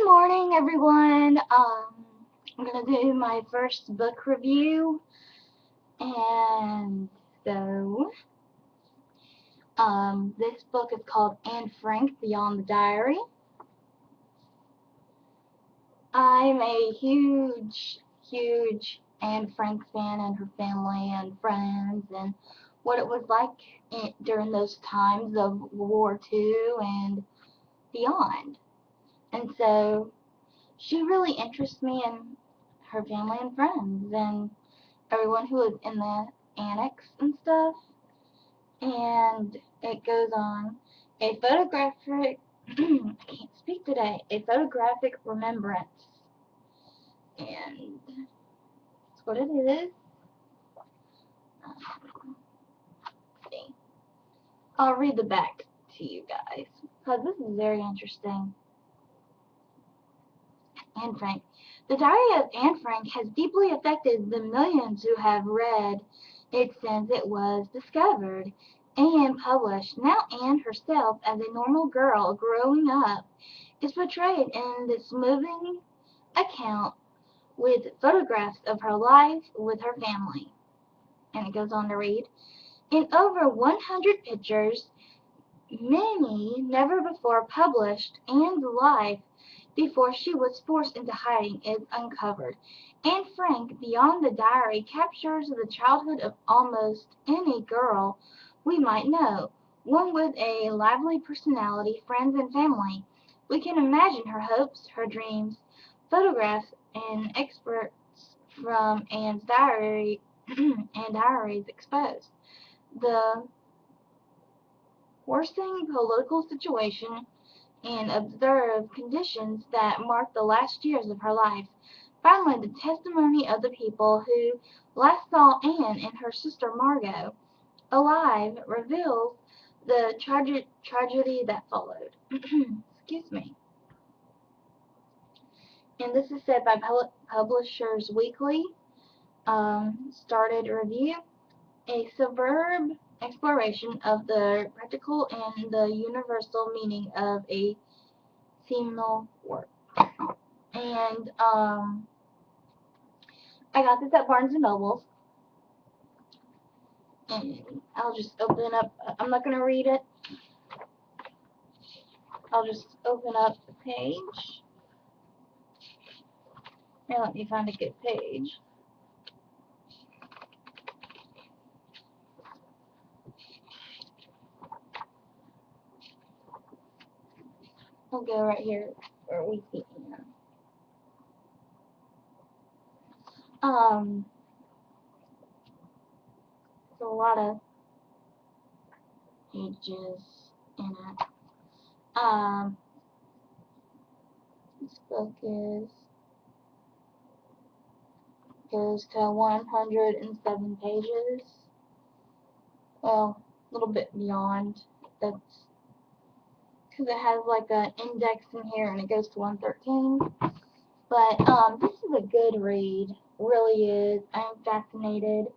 morning, everyone. I'm gonna do my first book review, and so this book is called Anne Frank Beyond the Diary. I'm a huge Anne Frank fan and her family and friends, and what it was like during those times of World War II and beyond. And so she really interests me in her family and friends and everyone who was in the annex and stuff. And it goes on a photographic I can't speak today, a photographic remembrance. And that's what it is. See. I'll read the back to you guys because this is very interesting. Anne Frank. The Diary of Anne Frank has deeply affected the millions who have read it since it was discovered and published. Now Anne herself, as a normal girl growing up, is portrayed in this moving account with photographs of her life with her family. And it goes on to read, in over 100 pictures, many never before published, Anne's life before she was forced into hiding is uncovered. Anne Frank, Beyond the Diary, captures the childhood of almost any girl we might know, one with a lively personality, friends, and family. We can imagine her hopes, her dreams, photographs, and excerpts from Anne's diary and diaries exposed. The worsening political situation and observe conditions that marked the last years of her life. Finally, the testimony of the people who last saw Anne and her sister Margot alive reveals the tragedy that followed. Excuse me. And this is said by Publishers Weekly. Started review. A superb exploration of the practical and the universal meaning of a seminal work. And I got this at Barnes and Noble. And I'll just open up. I'm not gonna read it. I'll just open up the page. Now let me find a good page. I'll go right here where we see Anne. There's a lot of pages in it. This book goes to 107 pages. Well, a little bit beyond. That's because it has like an index in here and it goes to 113. But this is a good read. Really is. I'm fascinated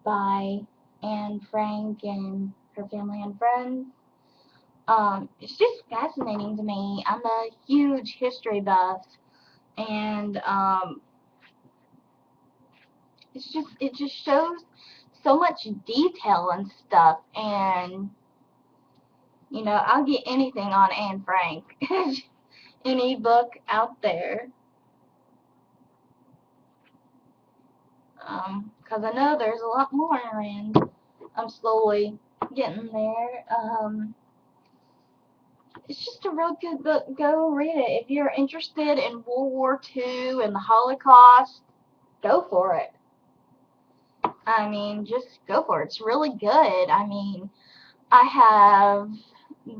by Anne Frank and her family and friends. It's just fascinating to me. I'm a huge history buff, and it just shows so much detail and stuff. And I'll get anything on Anne Frank, any book out there, because I know there's a lot more, and I'm slowly getting there. It's just a real good book. Go read it. If you're interested in World War II and the Holocaust, go for it. I mean, just go for it. It's really good. I mean, I have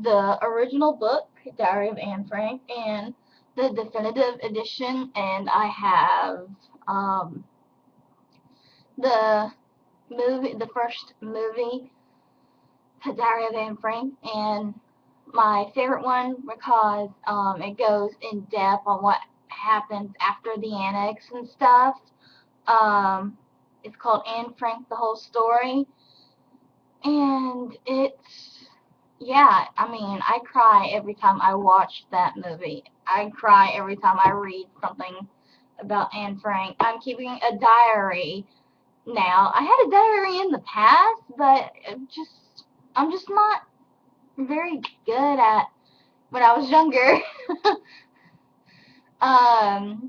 the original book, Diary of Anne Frank, and the definitive edition, and I have the first movie, Diary of Anne Frank, and my favorite one because it goes in depth on what happens after the annex and stuff. It's called Anne Frank: The Whole Story, and it's yeah, I mean, I cry every time I watch that movie. I cry every time I read something about Anne Frank. I'm keeping a diary now. I had a diary in the past, but I'm just not very good at when I was younger.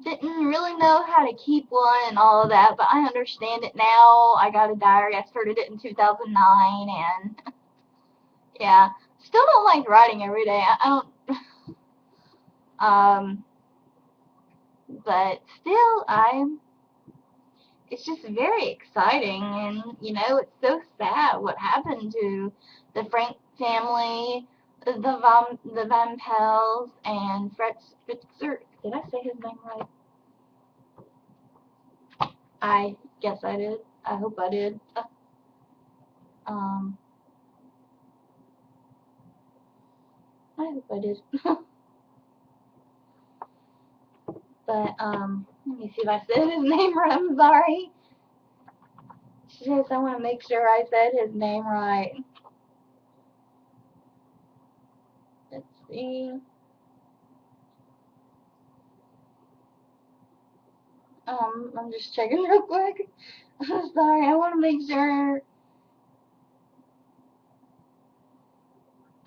Didn't really know how to keep one and all of that, but I understand it now. I got a diary. I started it in 2009, and yeah, still don't like writing every day. I don't. But still, it's just very exciting, and it's so sad what happened to the Frank family, the Van Pels, and Fred Spitzer. Did I say his name right? I guess I did. I hope I did. Um, I hope I did. But let me see if I said his name right. I'm sorry. Yes, I want to make sure I said his name right. Let's see. I'm just checking real quick. I'm sorry. I want to make sure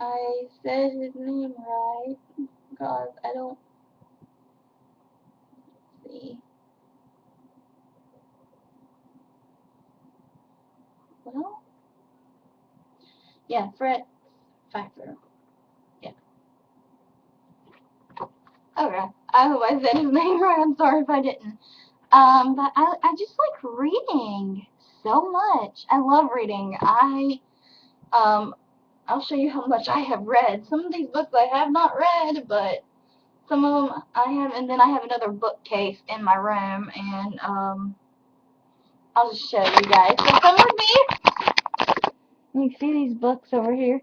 I said his name right because I don't see. Well, yeah, Fred Pfeffer. Yeah. Okay. I hope I said his name right. I'm sorry if I didn't. But I just like reading so much. I love reading. Um, I'll show you how much I have read. Some of these books I have not read, but some of them I have, and then I have another bookcase in my room, and I'll just show you guys. So come with me. You see these books over here?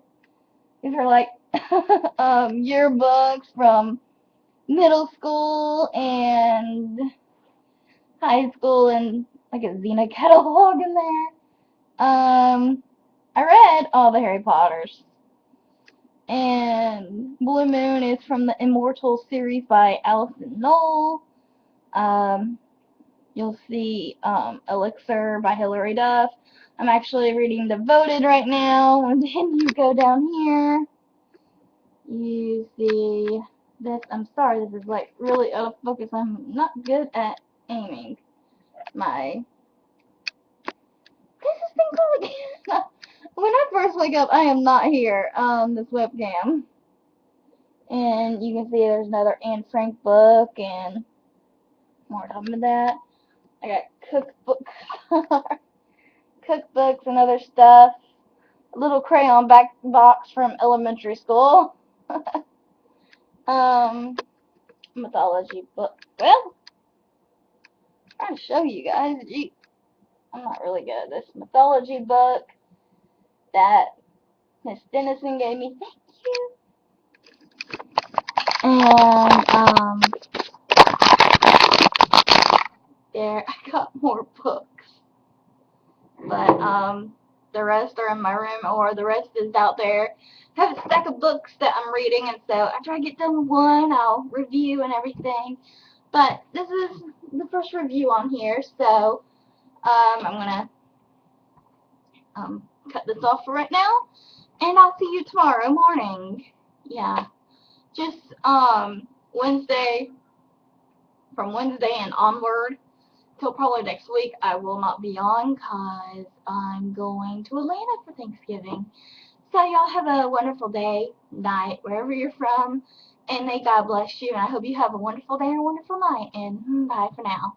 These are like yearbooks from middle school and high school, and like a Xena catalog in there. I read all the Harry Potters. And Blue Moon is from the Immortal series by Alison Knoll. Um, you'll see Elixir by Hilary Duff. I'm actually reading Devoted right now. And then you go down here. You see this. I'm sorry, this is like really out of focus. I'm not good at aiming my. This is thing called. When I first wake up, I am not here on this webcam. And you can see there's another Anne Frank book and more of that. I got cookbooks, cookbooks and other stuff. A little crayon back box from elementary school. um, mythology book. Well, I'm trying to show you guys. Gee, I'm not really good at this mythology book that Miss Dennison gave me. Thank you. And there I got more books, but the rest are in my room, or the rest is out there. I have a stack of books that I'm reading, and so after I get done with one, I'll review and everything. But this is the first review on here, so I'm gonna cut this off for right now, and I'll see you tomorrow morning. Yeah, just Wednesday, from Wednesday and onward till probably next week, I will not be on because I'm going to Atlanta for Thanksgiving. So y'all have a wonderful day, night, wherever you're from, and may God bless you. And I hope you have a wonderful day and a wonderful night. And bye for now.